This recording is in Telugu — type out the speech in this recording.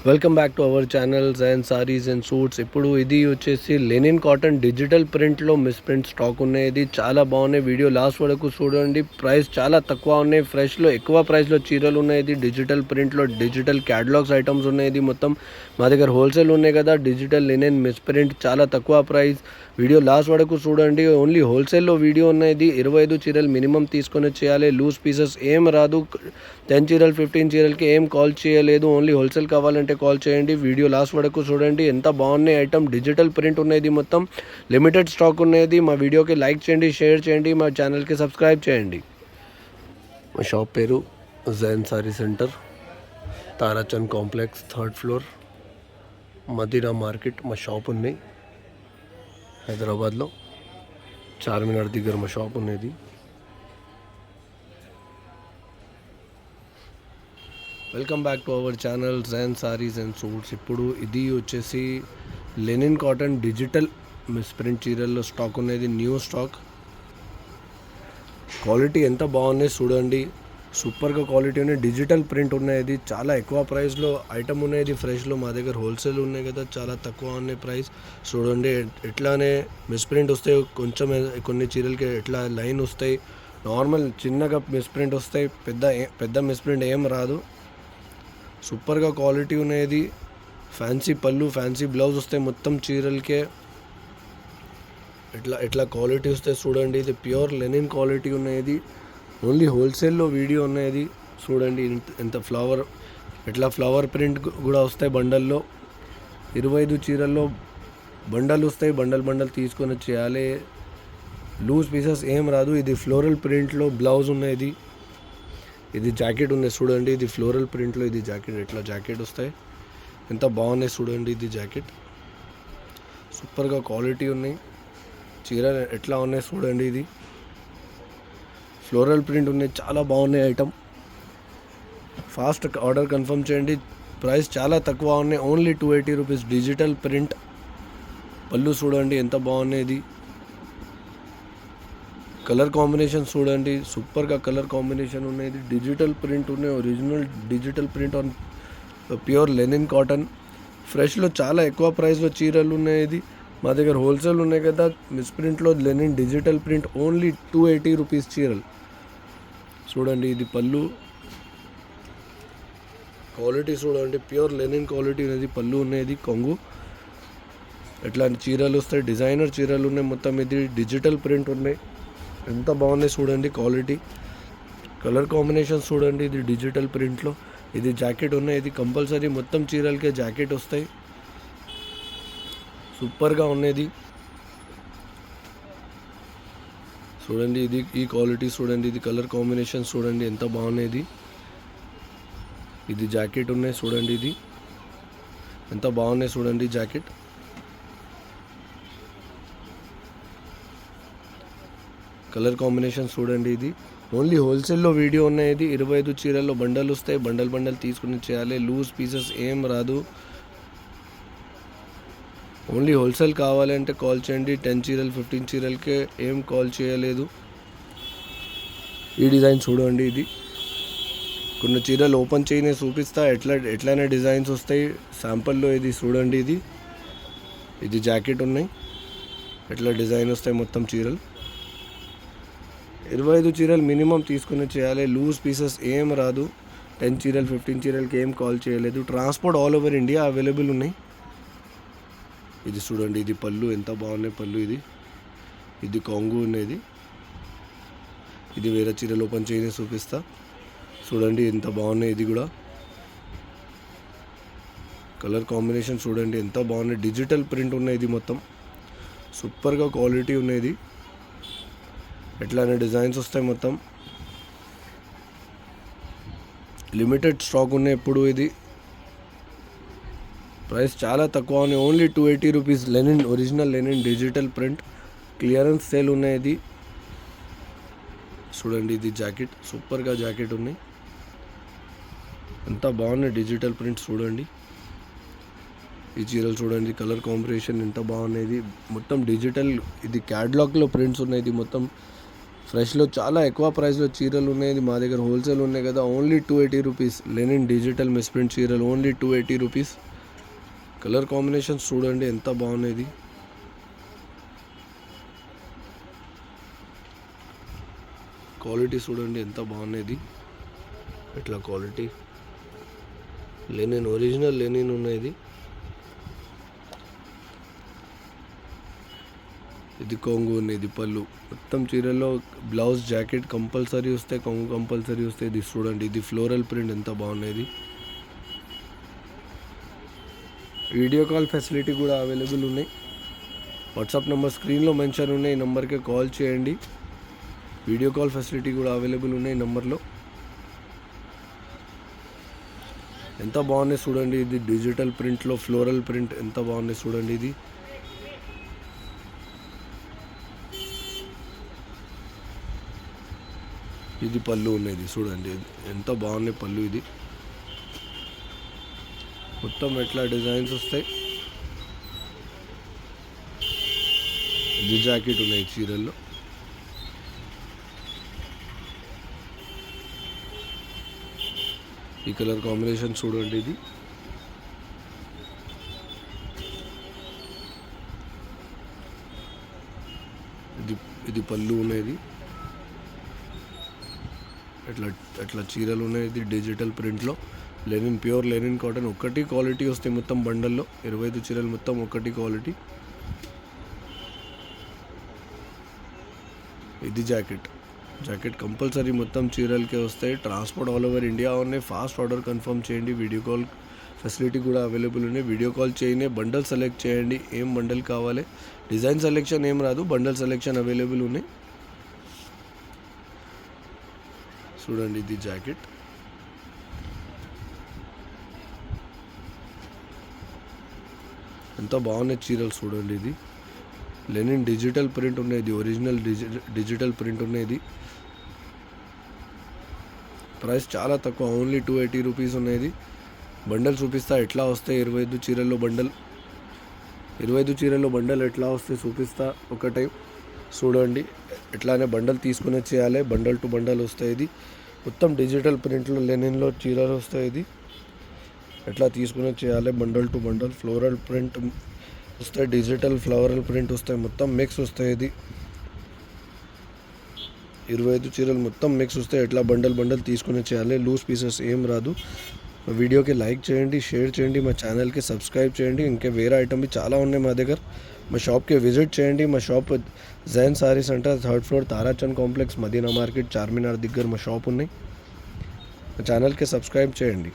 Welcome back to our channels and saris and suits. ఇప్పుడు ఇది వచ్చేసి లెనిన్ కాటన్ డిజిటల్ ప్రింట్లో మిస్ ప్రింట్ స్టాక్ ఉన్నాయి. ఇది చాలా బాగున్నాయి. వీడియో లాస్ట్ వరకు చూడండి. ప్రైస్ చాలా తక్కువ ఉన్నాయి. ఫ్రెష్లో ఎక్కువ ప్రైస్లో చీరలు ఉన్నాయి. ఇది డిజిటల్ ప్రింట్లో డిజిటల్ క్యాటలాగ్స్ ఐటమ్స్ ఉన్నాయి. ఇది మొత్తం మా దగ్గర హోల్సేల్ ఉన్నాయి కదా. డిజిటల్ లెనిన్ మిస్ ప్రింట్ చాలా తక్కువ ప్రైస్. వీడియో లాస్ట్ వరకు చూడండి. ఓన్లీ హోల్సేల్లో వీడియో ఉన్నాయి. 25 చీరలు మినిమం తీసుకొని చేయాలి. లూజ్ పీసెస్ ఏం రాదు. 10 చీరలు 15 చీరలకి ఏం కాల్ చేయలేదు. ఓన్లీ హోల్సేల్ కావాలంటే కాల్ చేయండి. వీడియో లాస్ట్ వరకు చూడండి. ఎంత బాగున్నాయి ఐటమ్. డిజిటల్ ప్రింట్ ఉన్నది. మొత్తం లిమిటెడ్ స్టాక్ ఉన్నది. మా వీడియోకి లైక్ చేయండి, షేర్ చేయండి, మా ఛానల్కి సబ్స్క్రైబ్ చేయండి. మా షాప్ పేరు Jain sari centre, Tarachand complex, 3rd floor, Madina market. మా షాప్ ఉన్నాయి హైదరాబాద్లో, చార్మినార్ దగ్గర మా షాప్ ఉన్నది. Welcome back to our channel Jain saris and suits. ఇప్పుడు ఇది వచ్చేసి linen cotton digital misprint చీరల్లో స్టాక్ ఉన్నది. New stock. క్వాలిటీ ఎంత బాగున్నాయి చూడండి. సూపర్గా క్వాలిటీ ఉన్నాయి. డిజిటల్ ప్రింట్ ఉన్నాయి. చాలా ఎక్కువ ప్రైస్లో ఐటమ్ ఉన్నాయి. ఫ్రెష్లో మా దగ్గర హోల్సేల్ ఉన్నాయి కదా, చాలా తక్కువ ఉన్నాయి ప్రైస్. చూడండి ఎట్లానే మిస్ ప్రింట్ వస్తాయి. కొంచెం కొన్ని చీరలకి ఎట్లా లైన్ వస్తాయి. నార్మల్ చిన్నగా మిస్ ప్రింట్ వస్తాయి. పెద్ద మిస్ ప్రింట్ ఏం రాదు. సూపర్గా క్వాలిటీ ఉన్నది. ఫ్యాన్సీ పళ్ళు, ఫ్యాన్సీ బ్లౌజ్ వస్తాయి మొత్తం చీరలకే. ఎట్లా క్వాలిటీ వస్తాయి చూడండి. ఇది ప్యూర్ లెనిన్ క్వాలిటీ ఉన్నది. ఓన్లీ హోల్సేల్లో వీడియో ఉన్నది. చూడండి ఎంత ఫ్లవర్ ప్రింట్ కూడా వస్తాయి బండల్లో. 25 చీరల్లో బండలు వస్తాయి. బండల్ తీసుకొని చేయాలి. లూజ్ పీసెస్ ఏం రాదు. ఇది ఫ్లోరల్ ప్రింట్లో బ్లౌజ్ ఉన్నది. ఇది జాకెట్ ఉన్నాయి చూడండి. ఇది ఫ్లోరల్ ప్రింట్లో ఇది జాకెట్. ఎట్లా జాకెట్ వస్తాయి. ఎంత బాగున్నాయి చూడండి. ఇది జాకెట్ సూపర్గా క్వాలిటీ ఉన్నాయి. చీర ఎట్లా ఉన్నాయి చూడండి. ఇది ఫ్లోరల్ ప్రింట్ ఉన్నాయి. చాలా బాగున్నాయి ఐటమ్. ఫాస్ట్ ఆర్డర్ కన్ఫర్మ్ చేయండి. ప్రైస్ చాలా తక్కువ ఉన్నాయి. Only 280 rupees. డిజిటల్ ప్రింట్ పళ్ళు చూడండి ఎంత బాగున్నాయి. కలర్ కాంబినేషన్ చూడండి. సూపర్గా కలర్ కాంబినేషన్ ఉన్నది. డిజిటల్ ప్రింట్ ఉన్నాయి. Original digital print on pure linen cotton. ఫ్రెష్లో చాలా ఎక్కువ ప్రైస్లో చీరలు ఉన్నాయి. మా దగ్గర హోల్సేల్ ఉన్నాయి కదా. మిస్ ప్రింట్లో linen digital print only 280 rupees చీరలు. చూడండి ఇది పళ్ళు క్వాలిటీ చూడండి. ప్యూర్ లెనిన్ క్వాలిటీ ఉన్నది. పళ్ళు ఉన్నది. కొంగు ఎట్లాంటి చీరలు వస్తాయి. డిజైనర్ చీరలు ఉన్నాయి మొత్తం. ఇది డిజిటల్ ప్రింట్ ఉన్నాయి. ఎంత బాగున్నాయి చూడండి క్వాలిటీ. కలర్ కాంబినేషన్ చూడండి. ఇది డిజిటల్ ప్రింట్లో ఇది జాకెట్ ఉన్నాయి. ఇది కంపల్సరీ మొత్తం చీరలకే జాకెట్ వస్తాయి. సూపర్గా ఉన్నది చూడండి. ఇది ఈ క్వాలిటీ చూడండి. ఇది కలర్ కాంబినేషన్ చూడండి ఎంత బాగున్నది. ఇది జాకెట్ ఉన్నాయి చూడండి. ఇది ఎంత బాగున్నాయి చూడండి జాకెట్. కలర్ కాంబినేషన్ చూడండి. ఇది ఓన్లీ హోల్సేల్లో వీడియో ఉన్నాయి. 25 చీరల్లో బండలు వస్తాయి. బండల్ తీసుకుని చేయాలి. లూజ్ పీసెస్ ఏం రాదు. ఓన్లీ హోల్సేల్ కావాలంటే కాల్ చేయండి. 10 చీరలు 15 చీరలకే ఏం కాల్ చేయలేదు. ఈ డిజైన్ చూడండి. ఇది కొన్ని చీరలు ఓపెన్ చేయనే చూపిస్తా. ఎట్లయినా డిజైన్స్ వస్తాయి శాంపుల్లో. ఇది చూడండి. ఇది జాకెట్ ఉన్నాయి. ఎట్లా డిజైన్ వస్తాయి మొత్తం చీరలు. 25 చీరలు మినిమం తీసుకుని చేయాలి. లూజ్ పీసెస్ ఏం రాదు. 10 చీరలు 15 చీరలకి ఏం కాల్ చేయలేదు. Transport all over India available ఉన్నాయి. ఇది చూడండి. ఇది పళ్ళు ఎంత బాగున్నాయి పళ్ళు. ఇది కొంగు ఉన్నది. ఇది వేరే చీరలు ఓపెన్ చేయని చూపిస్తా. చూడండి ఎంత బాగున్నాయి. ఇది కూడా కలర్ కాంబినేషన్ చూడండి ఎంత బాగున్నాయి. డిజిటల్ ప్రింట్ ఉన్నాయి. ఇది మొత్తం సూపర్గా క్వాలిటీ ఉన్నది. ఎట్లానే డిజైన్స్ వస్తాయి మొత్తం. లిమిటెడ్ స్టాక్ ఉన్నాయి ఇప్పుడు. ఇది ప్రైస్ చాలా తక్కువ ఉన్నాయి. Only 280 rupees. Linen original linen digital print clearance sale ఉన్నాయి. చూడండి ఇది జాకెట్. సూపర్గా జాకెట్ ఉన్నాయి. ఎంత బాగున్నాయి డిజిటల్ ప్రింట్స్ చూడండి. ఈ చీరలు చూడండి. కలర్ కాంబినేషన్ ఎంత బాగున్నాయి. మొత్తం డిజిటల్. ఇది క్యాటలాగ్లో ప్రింట్స్ ఉన్నాయి. మొత్తం ఫ్రెష్లో చాలా ఎక్కువ ప్రైస్లో చీరలు ఉన్నాయి. మా దగ్గర హోల్సేల్ ఉన్నాయి కదా, only 280 rupees. Lenin digital misprint చీరలు ఓన్లీ 280 రూపీస్. కలర్ కాంబినేషన్స్ చూడండి ఎంత బాగున్నాయి. క్వాలిటీ చూడండి ఎంత బాగున్నది. ఇట్లా క్వాలిటీ లెనిన్, ఒరిజినల్ లెనిన్ ఉన్నది. ఇది కొంగు ఉన్నది పళ్ళు. మొత్తం చీరల్లో బ్లౌజ్ జాకెట్ కంపల్సరీ వస్తాయి, కొంగు కంపల్సరీ వస్తాయి. ఇది చూడండి, ఇది ఫ్లోరల్ ప్రింట్ ఎంత బాగున్నది. వీడియో కాల్ ఫెసిలిటీ కూడా అవైలబుల్ ఉన్నాయి. వాట్సాప్ నెంబర్ స్క్రీన్లో మెన్షన్ ఉన్నాయి, ఈ నెంబర్కి కాల్ చేయండి. వీడియో కాల్ ఫెసిలిటీ కూడా అవైలబుల్ ఉన్నాయి ఈ నెంబర్లో. ఎంత బాగున్నాయి చూడండి. ఇది డిజిటల్ ప్రింట్లో ఫ్లోరల్ ప్రింట్ ఎంత బాగున్నాయి చూడండి. ఇది పళ్ళు ఉన్నది చూడండి ఎంత బాగున్నాయి పళ్ళు. ఇది మొత్తం ఎట్లా డిజైన్స్ వస్తాయి. ఇది జాకెట్ ఉన్నాయి చీరల్లో. ఈ కలర్ కాంబినేషన్ చూడండి. ఇది పళ్ళు ఉన్నది. ఎట్లా చీరలు ఉన్నాయి. ఇది డిజిటల్ ప్రింట్లో లెనిన్, ప్యూర్ లెనిన్ కాటన్. ఒకటి క్వాలిటీ వస్తాయి మొత్తం బండల్లో. 25 చీరలు మొత్తం ఒకటి క్వాలిటీ. ఇది జాకెట్ కంపల్సరీ మొత్తం చీరలకే వస్తాయి. ట్రాన్స్పోర్ట్ ఆల్ ఓవర్ ఇండియా ఉన్నాయి. ఫాస్ట్ ఆర్డర్ కన్ఫర్మ్ చేయండి. వీడియో కాల్ ఫెసిలిటీ కూడా అవైలబుల్ ఉన్నాయి. వీడియో కాల్ చేయనే బండల్ సెలెక్ట్ చేయండి. ఏం బండల్ కావాలి, డిజైన్ సెలెక్షన్ ఏం రాదు, బండల్ సెలెక్షన్ అవైలబుల్ ఉన్నాయి. చూడండి ఇది జాకెట్. ఎంత బాగున్నాయి చీరలు చూడండి. ఇది లెనిన్ డిజిటల్ ప్రింట్ ఉన్నది, ఒరిజినల్ డిజిటల్ ప్రింట్ ఉన్నది. ప్రైస్ చాలా తక్కువ, ఓన్లీ 280 రూపీస్ ఉన్నది. బండల్ చూపిస్తా ఎట్లా వస్తాయి. 25 చీరల్లో బండల్ ఎట్లా వస్తాయి చూపిస్తా ఒక టైం చూడండి. ఎట్లానే బండల్ తీసుకునే చేయాలి. బండల్ టు బండల్ వస్తాయి. ఇది మొత్తం డిజిటల్ ప్రింట్లో లెనిన్లో చీరలు వస్తాయి. ఇది ఎట్లా తీసుకునే చేయాలి. Bundle to bundle floral print వస్తాయి, డిజిటల్ ఫ్లవరల్ ప్రింట్ వస్తాయి, మొత్తం మిక్స్ వస్తాయి. ఇది 25 చీరలు మొత్తం మిక్స్ వస్తాయి. ఎట్లా బండల్ తీసుకునే చేయాలి. లూజ్ పీసెస్ ఏం రాదు. మా వీడియోకి లైక్ చేయండి, షేర్ చేయండి, మా ఛానల్కి సబ్స్క్రైబ్ చేయండి. ఇంకా వేరే ఐటమ్ చాలా ఉన్నాయి మా దగ్గర. మా షాప్కి విజిట్ చేయండి. మా shop Jain sari centre 3rd floor Tarachand complex, Madina market, Charminar దగ్గర మా షాప్ ఉన్నాయి. మా ఛానల్కి సబ్స్క్రైబ్ చేయండి.